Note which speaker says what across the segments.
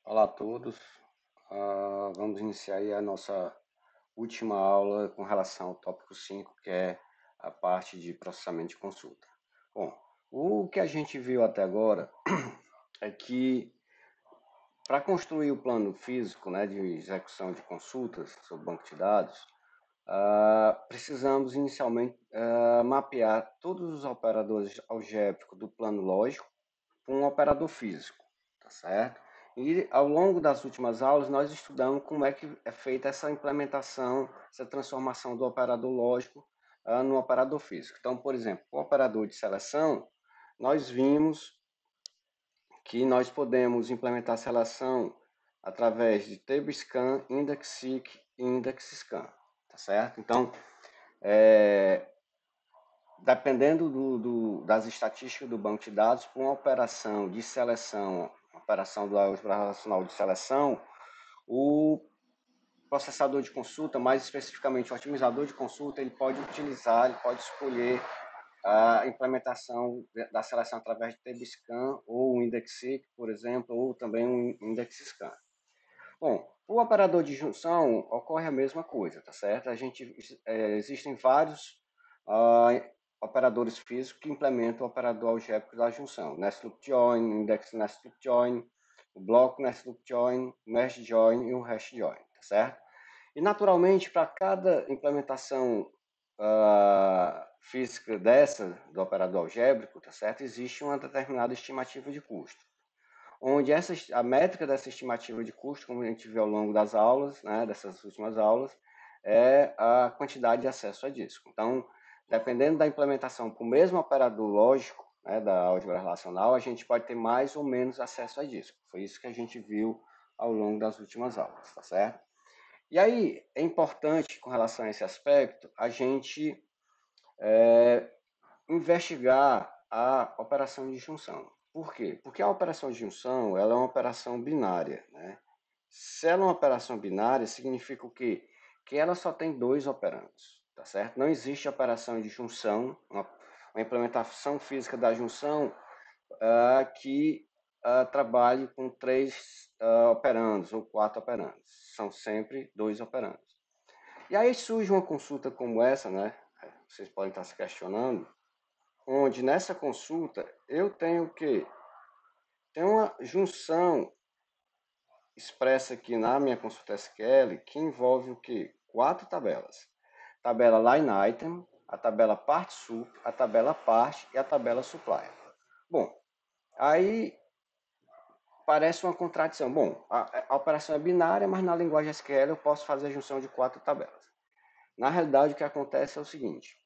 Speaker 1: Olá a todos. Vamos iniciar aí a nossa última aula com relação ao tópico 5, que é a parte de processamento de consulta. Bom, o que a gente viu até agora é que para construir o plano físico, né, de execução de consultas sobre banco de dados, precisamos inicialmente mapear todos os operadores algébricos do plano lógico com um operador físico, tá certo? E ao longo das últimas aulas nós estudamos como é que é feita essa implementação, essa transformação do operador lógico no operador físico. Então, por exemplo, o operador de seleção, nós vimos que nós podemos implementar a seleção através de tablescan, indexseek e indexscan, tá certo? Então, dependendo das estatísticas do banco de dados, para uma operação de seleção, operação do álgebra relacional de seleção, o processador de consulta, mais especificamente o otimizador de consulta, ele pode utilizar, ele pode escolher a implementação da seleção através de tablescan ou um indexseek, por exemplo, ou também um indexscan. Bom, o operador de junção ocorre a mesma coisa, tá certo? Existem vários operadores físicos que implementam o operador algébrico da junção. Nest Loop Join, Index Nest Loop Join, o Block Nest Loop Join, Mesh Join e o Hash Join, tá certo? E naturalmente, para cada implementação física dessa, do operador algébrico, tá certo? Existe uma determinada estimativa de custo onde a métrica dessa estimativa de custo, como a gente viu ao longo das aulas, né, dessas últimas aulas, é a quantidade de acesso a disco. Então, dependendo da implementação para o mesmo operador lógico, né, da álgebra relacional, a gente pode ter mais ou menos acesso a disco. Foi isso que a gente viu ao longo das últimas aulas, tá certo? E aí, é importante, com relação a esse aspecto, a gente investigar a operação de junção. Por quê? Porque a operação de junção ela é uma operação binária. Né? Se ela é uma operação binária, significa o quê? Que ela só tem dois operandos, tá certo? Não existe operação de junção, uma implementação física da junção que trabalhe com três operandos ou quatro operandos. São sempre dois operandos. E aí surge uma consulta como essa, né? Vocês podem estar se questionando, onde nessa consulta eu tenho o quê? Tem uma junção expressa aqui na minha consulta SQL que envolve o quê? Quatro tabelas. Tabela line item, a tabela part sup, a tabela part e a tabela supplier. Bom, aí parece uma contradição. Bom, a operação é binária, mas na linguagem SQL eu posso fazer a junção de quatro tabelas. Na realidade, o que acontece é o seguinte: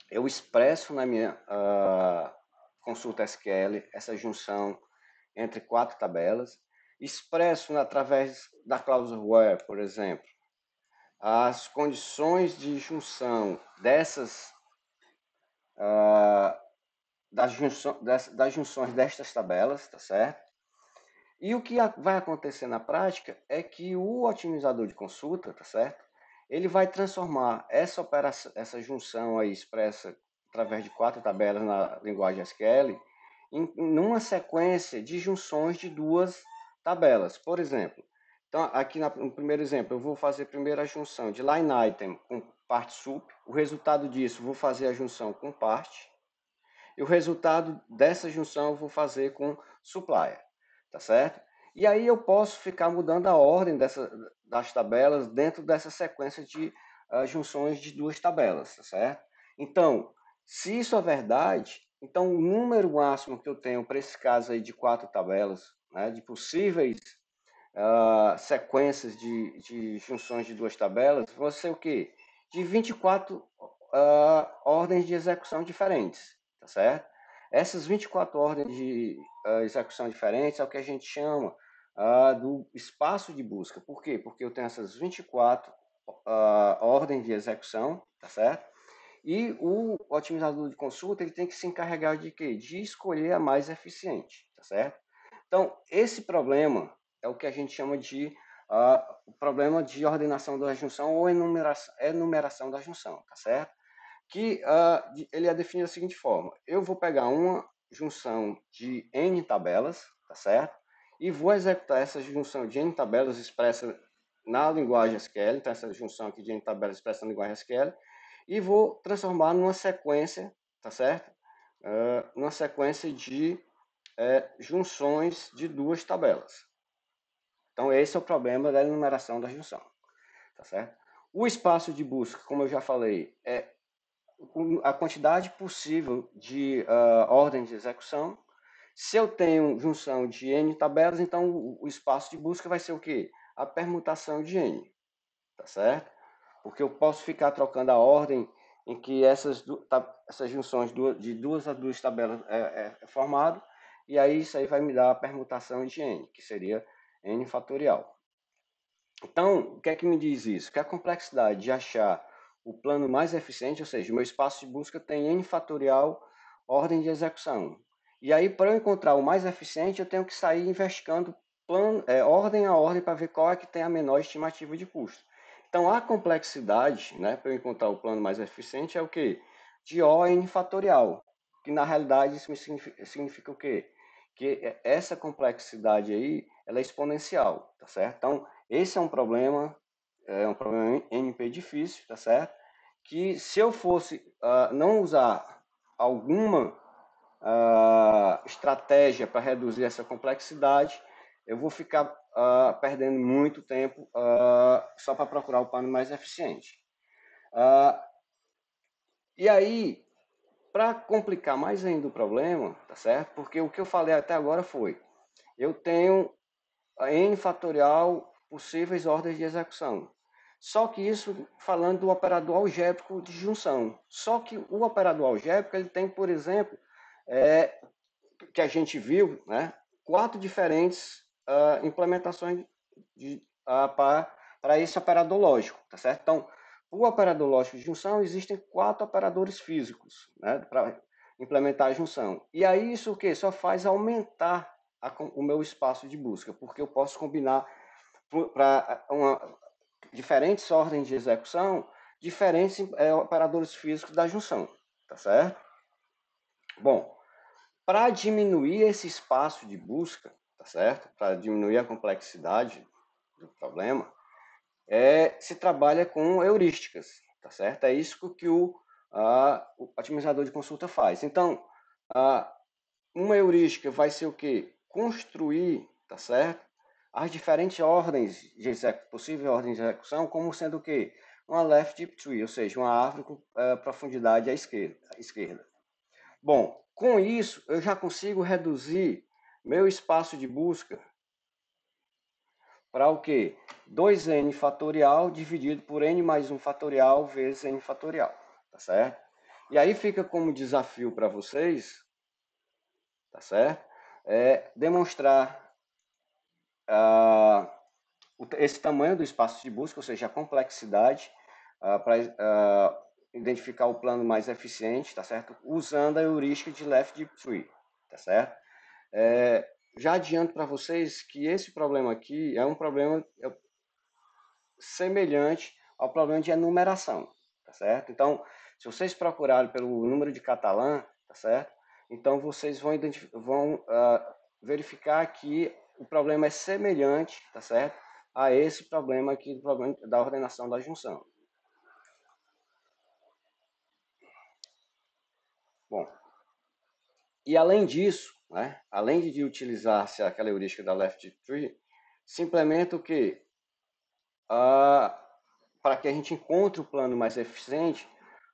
Speaker 1: eu expresso na minha consulta SQL essa junção entre quatro tabelas, expresso através da cláusula where, por exemplo, as condições de junção das junções destas tabelas, tá certo? E o que vai acontecer na prática é que o otimizador de consulta, tá certo? Ele vai transformar essa operação, essa junção aí expressa através de quatro tabelas na linguagem SQL numa sequência de junções de duas tabelas. Por exemplo, então aqui no primeiro exemplo, eu vou fazer primeiro a junção de line item com part sup, o resultado disso vou fazer a junção com part, e o resultado dessa junção eu vou fazer com supplier, tá certo? E aí eu posso ficar mudando a ordem das tabelas dentro dessa sequência de junções de duas tabelas, tá certo? Então, se isso é verdade, então o número máximo que eu tenho para esse caso aí de quatro tabelas, né, de possíveis sequências de junções de duas tabelas, vai ser o quê? De 24 ordens de execução diferentes, tá certo? Essas 24 ordens de execução diferentes é o que a gente chama do espaço de busca. Por quê? Porque eu tenho essas 24 ordens de execução, tá certo? E o otimizador de consulta ele tem que se encarregar de quê? De escolher a mais eficiente, tá certo? Então, esse problema é o que a gente chama de o problema de ordenação da junção ou enumeração da junção, tá certo? Que ele é definido da seguinte forma: eu vou pegar uma junção de n tabelas, tá certo? e vou executar essa junção de N tabelas expressa na linguagem SQL, então essa junção aqui de N tabelas expressa na linguagem SQL, e vou transformar numa sequência, tá certo? Numa sequência de junções de duas tabelas. Então esse é o problema da enumeração da junção, tá certo? O espaço de busca, como eu já falei, é a quantidade possível de ordens de execução. Se eu tenho junção de N tabelas, então o espaço de busca vai ser o quê? A permutação de N, tá certo? Porque eu posso ficar trocando a ordem em que essas junções de duas a duas tabelas é formado, e aí isso aí vai me dar a permutação de N, que seria N fatorial. Então, o que é que me diz isso? Que a complexidade de achar o plano mais eficiente, ou seja, o meu espaço de busca tem N fatorial ordem de execução. E aí, para eu encontrar o mais eficiente, eu tenho que sair investigando ordem a ordem para ver qual é que tem a menor estimativa de custo. Então, a complexidade, né, para eu encontrar o plano mais eficiente é o quê? De O N fatorial, que na realidade isso significa o quê? Que essa complexidade aí, ela é exponencial, tá certo? Então, esse é um problema NP difícil, tá certo? Que se eu fosse não usar alguma estratégia para reduzir essa complexidade, eu vou ficar perdendo muito tempo só para procurar o plano mais eficiente. E aí, para complicar mais ainda o problema, tá certo? Porque o que eu falei até agora foi, eu tenho N fatorial possíveis ordens de execução. Só que isso falando do operador algébrico de junção. Só que o operador algébrico ele tem, por exemplo, que a gente viu, né, 4 diferentes implementações para esse operador lógico, tá certo? Então, o operador lógico de junção existem 4 operadores físicos, né, para implementar a junção. E aí isso o que? Só faz aumentar o meu espaço de busca, porque eu posso combinar para diferentes ordens de execução, diferentes operadores físicos da junção, tá certo? Bom, para diminuir esse espaço de busca, tá certo? Para diminuir a complexidade do problema, se trabalha com heurísticas, tá certo? É isso que o otimizador de consulta faz. Então, uma heurística vai ser o quê? Construir, tá certo? As diferentes ordens de possível ordem de execução, como sendo o quê? Uma left deep tree, ou seja, uma árvore com profundidade à esquerda. Bom, com isso eu já consigo reduzir meu espaço de busca para o quê? 2n fatorial dividido por n mais 1 fatorial vezes n fatorial, tá certo? E aí fica como desafio para vocês, tá certo? Demonstrar esse tamanho do espaço de busca, ou seja, a complexidade, para identificar o plano mais eficiente, tá certo? Usando a heurística de Left Deep Tree, tá certo? Já adianto para vocês que esse problema aqui é um problema semelhante ao problema de enumeração, tá certo? Então, se vocês procurarem pelo número de Catalan, tá certo? Então, vocês vão verificar que o problema é semelhante, tá certo? A esse problema aqui, do problema da ordenação da junção. Bom, e além disso, né, além de utilizar-se aquela heurística da left tree, se implementa o que? Para que a gente encontre o plano mais eficiente,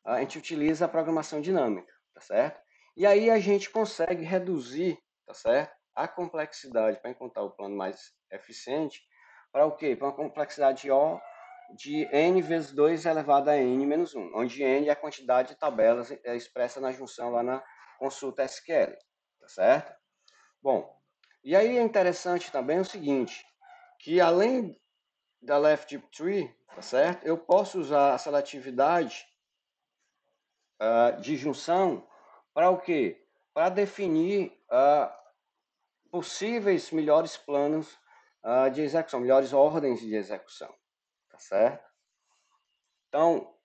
Speaker 1: a gente utiliza a programação dinâmica, tá certo? E aí a gente consegue reduzir, tá certo? A complexidade para encontrar o plano mais eficiente para o quê? Para uma complexidade O de n vezes 2 elevado a n menos 1, onde n é a quantidade de tabelas expressa na junção lá na consulta SQL, tá certo? Bom, e aí é interessante também o seguinte, que além da left deep tree, tá certo? Eu posso usar a seletividade de junção para o quê? Para definir possíveis melhores planos de execução, melhores ordens de execução, tá certo? Então,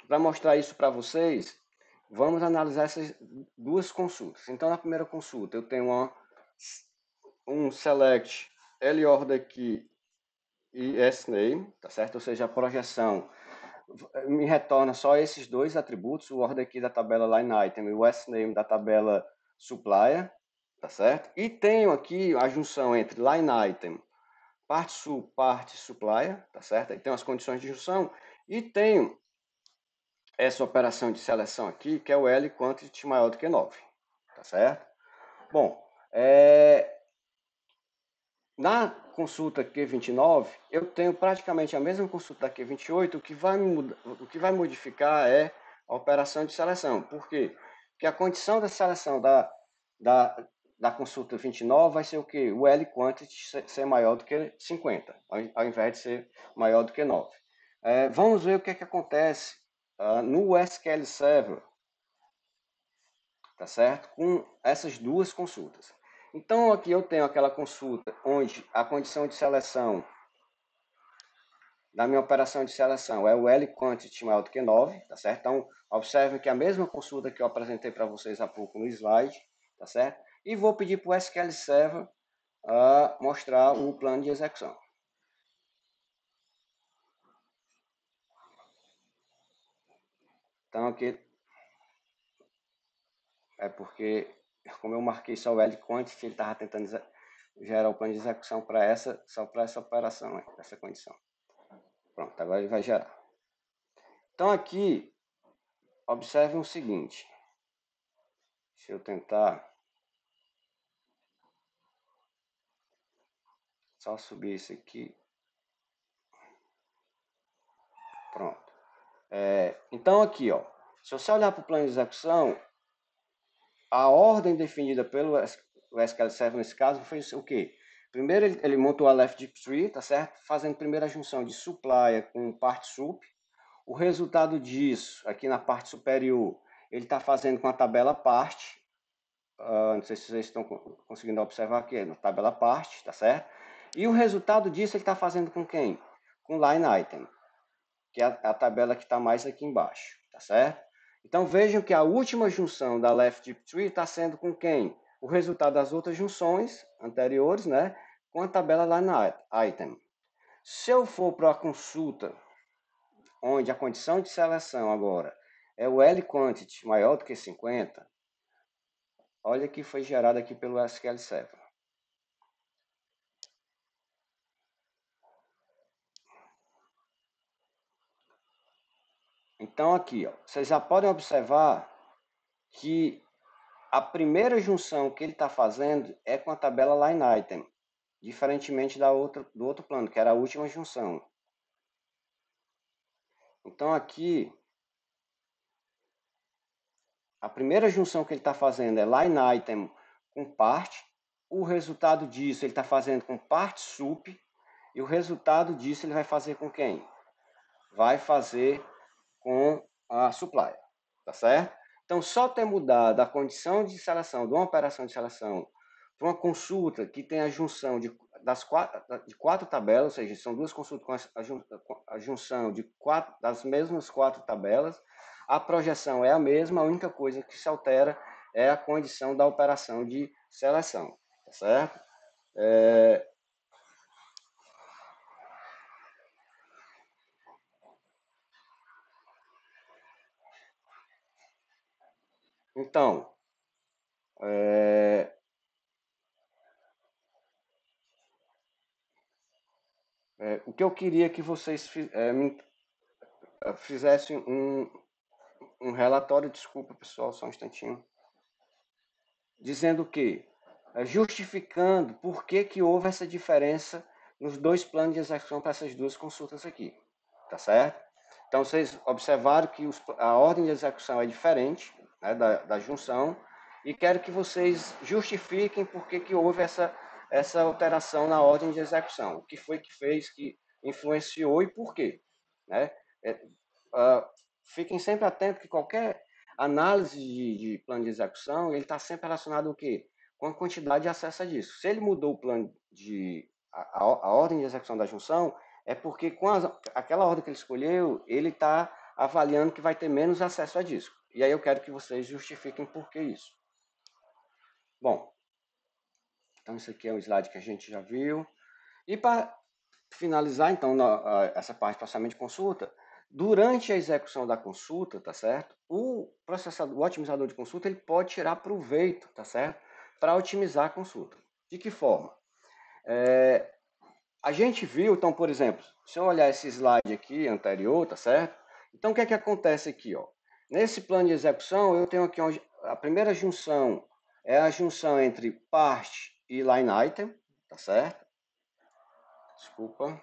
Speaker 1: para mostrar isso para vocês, vamos analisar essas duas consultas. Então, na primeira consulta, eu tenho um um select LORDER key e SName, tá certo? Ou seja, a projeção me retorna só esses dois atributos, o order key da tabela line item e o SName da tabela supplier, tá certo? E tenho aqui a junção entre line item, parte supplier, tá certo? Aí tem as condições de junção e tenho essa operação de seleção aqui, que é o L quantity maior do que 9, tá certo? Bom, na consulta Q29, eu tenho praticamente a mesma consulta da Q28, o que vai modificar é a operação de seleção. Por quê? Porque a condição da seleção da consulta 29 vai ser o quê? O L quantity ser maior do que 50, ao invés de ser maior do que 9. Vamos ver o que acontece no SQL Server, tá certo? Com essas duas consultas. Então aqui eu tenho aquela consulta onde a condição de seleção da minha operação de seleção é o L quantity maior do que 9, tá certo? Então observe que a mesma consulta que eu apresentei para vocês há pouco no slide, tá certo? E vou pedir para o SQL Server mostrar o plano de execução. Então aqui é porque, como eu marquei só o L quantity, ele estava tentando gerar o plano de execução só para essa operação, essa condição. Pronto, agora ele vai gerar. Então aqui, observe o seguinte. Deixa eu tentar só subir isso aqui. Pronto. Então aqui, ó, se você olhar para o plano de execução, a ordem definida pelo SQL Server nesse caso foi o quê? Primeiro ele montou a left deep tree, tá certo? Fazendo primeiro a junção de supplier com part sup. O resultado disso, aqui na parte superior, ele está fazendo com a tabela part. Não sei se vocês estão conseguindo observar aqui, na tabela part, tá certo? E o resultado disso ele está fazendo com quem? Com line item, que é a tabela que está mais aqui embaixo, tá certo? Então vejam que a última junção da left deep tree está sendo com quem? O resultado das outras junções anteriores, né? Com a tabela line item. Se eu for para a consulta, onde a condição de seleção agora é o L quantity maior do que 50, olha que foi gerado aqui pelo SQL Server. Então aqui, ó, vocês já podem observar que a primeira junção que ele está fazendo é com a tabela line item, diferentemente do outro plano, que era a última junção. Então aqui, a primeira junção que ele está fazendo é line item com part, o resultado disso ele está fazendo com part sup, e o resultado disso ele vai fazer com quem? Vai fazer com a supplier, tá certo? Então, só ter mudado a condição de seleção de uma operação de seleção para uma consulta que tem a junção de quatro tabelas, ou seja, são duas consultas com a junção das mesmas quatro tabelas, a projeção é a mesma, a única coisa que se altera é a condição da operação de seleção, tá certo? Então, o que eu queria que vocês fizessem um relatório, desculpa pessoal, só um instantinho, dizendo que, justificando por que houve essa diferença nos dois planos de execução para essas duas consultas aqui, tá certo? Então vocês observaram que a ordem de execução é diferente, né, da junção, e quero que vocês justifiquem por que houve essa alteração na ordem de execução, o que foi que fez, que influenciou e por quê, né? Fiquem sempre atentos que qualquer análise de plano de execução, ele está sempre relacionado o quê? Com a quantidade de acesso disso. Se ele mudou o plano a ordem de execução da junção, é porque com aquela ordem que ele escolheu, ele está avaliando que vai ter menos acesso a disco. E aí eu quero que vocês justifiquem por que isso. Bom, Então, isso aqui é um slide que a gente já viu. E para finalizar, então, essa parte de processamento de consulta, durante a execução da consulta, tá certo? O otimizador de consulta, ele pode tirar proveito, tá certo? Para otimizar a consulta. De que forma? A gente viu, então, por exemplo, se eu olhar esse slide aqui anterior, tá certo? Então, o que é que acontece aqui, ó? Nesse plano de execução, eu tenho aqui a primeira junção é a junção entre part e line item, tá certo? Desculpa.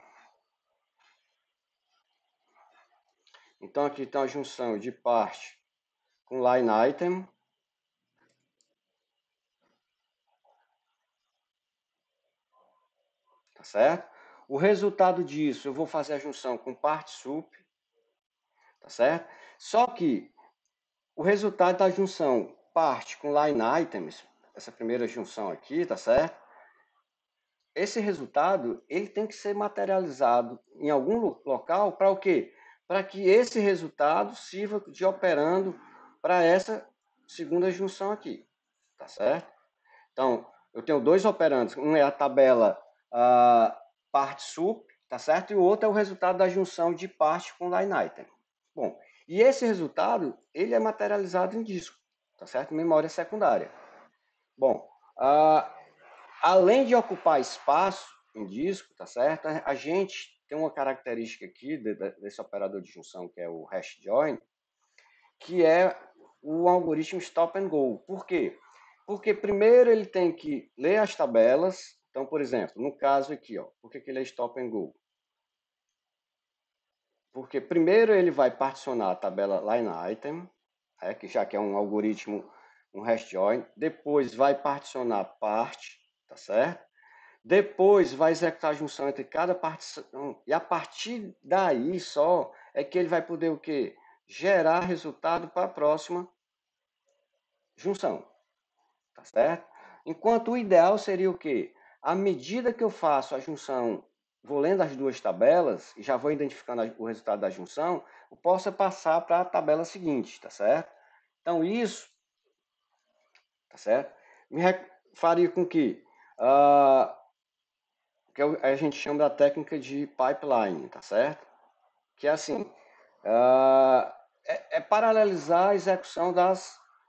Speaker 1: Então, aqui está a junção de part com line item. Tá certo? O resultado disso, eu vou fazer a junção com part sup, tá certo? Só que o resultado da junção part com line items, essa primeira junção aqui, tá certo? Esse resultado, ele tem que ser materializado em algum local para o quê? Para que esse resultado sirva de operando para essa segunda junção aqui, tá certo? Então, eu tenho dois operandos, um é a tabela part sup, tá certo? E o outro é o resultado da junção de part com line item. Bom, e esse resultado, ele é materializado em disco, tá certo? Memória secundária. Bom, além de ocupar espaço em disco, tá certo? A gente tem uma característica aqui desse operador de junção, que é o hash join, que é o algoritmo stop and go. Por quê? Porque primeiro ele tem que ler as tabelas. Então, por exemplo, no caso aqui, ó, por que ele é stop and go? Porque primeiro ele vai particionar a tabela line item, que já que é um algoritmo, um hash join. Depois vai particionar part, tá certo? Depois vai executar a junção entre cada partição. E a partir daí só é que ele vai poder o quê? Gerar resultado para a próxima junção. Tá certo? Enquanto o ideal seria o quê? À medida que eu faço a junção, vou lendo as duas tabelas e já vou identificando o resultado da junção, eu posso passar para a tabela seguinte, tá certo? Então isso, tá certo? Faria com que a gente chama da técnica de pipeline, tá certo? Que é assim, é paralelizar a execução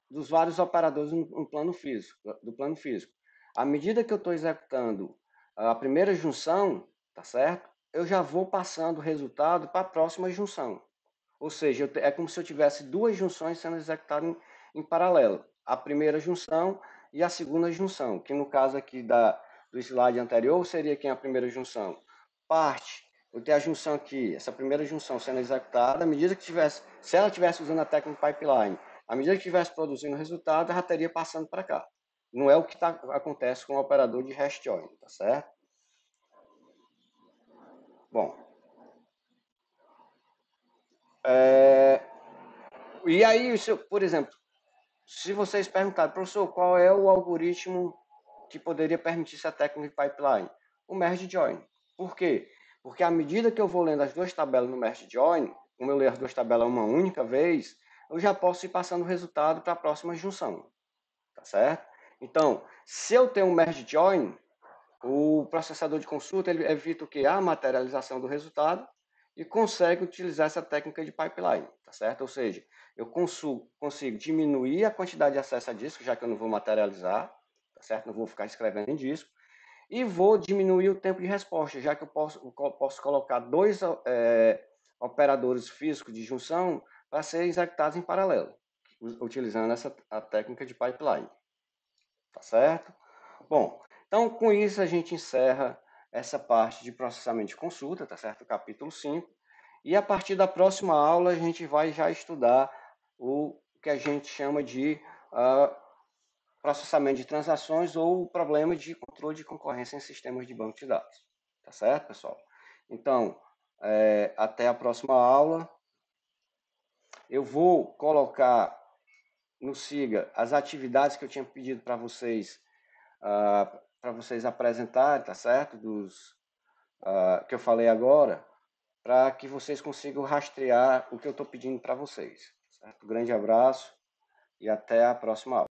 Speaker 1: dos vários operadores no plano físico, do plano físico. À medida que eu estou executando a primeira junção, tá certo? Eu já vou passando o resultado para a próxima junção. Ou seja, é como se eu tivesse duas junções sendo executadas em paralelo. A primeira junção e a segunda junção, que no caso aqui do slide anterior seria quem é a primeira junção? Parte. Eu tenho a junção aqui, essa primeira junção sendo executada, à medida que tivesse, se ela estivesse usando a técnica pipeline, à medida que estivesse produzindo o resultado, ela estaria passando para cá. Não é o que acontece com o operador de hash join, tá certo? Bom, e aí, por exemplo, se vocês perguntarem, professor, qual é o algoritmo que poderia permitir essa técnica de pipeline? O merge join. Por quê? Porque à medida que eu vou lendo as duas tabelas no merge join, como eu leio as duas tabelas uma única vez, eu já posso ir passando o resultado para a próxima junção. Tá certo? Então, se eu tenho um merge join, o processador de consulta ele evita o quê? A materialização do resultado e consegue utilizar essa técnica de pipeline, tá certo? Ou seja, eu consigo diminuir a quantidade de acesso a disco, já que eu não vou materializar, tá certo? Não vou ficar escrevendo em disco, e vou diminuir o tempo de resposta, já que eu posso colocar dois operadores físicos de junção para serem executados em paralelo, utilizando a técnica de pipeline, tá certo? Bom, então com isso a gente encerra essa parte de processamento de consulta, tá certo? O capítulo 5. E a partir da próxima aula a gente vai já estudar o que a gente chama de processamento de transações ou o problema de controle de concorrência em sistemas de banco de dados. Tá certo, pessoal? Então, até a próxima aula. Eu vou colocar no SIGA as atividades que eu tinha pedido para vocês apresentarem, tá certo? Que eu falei agora, para que vocês consigam rastrear o que eu estou pedindo para vocês. Certo? Grande abraço e até a próxima aula.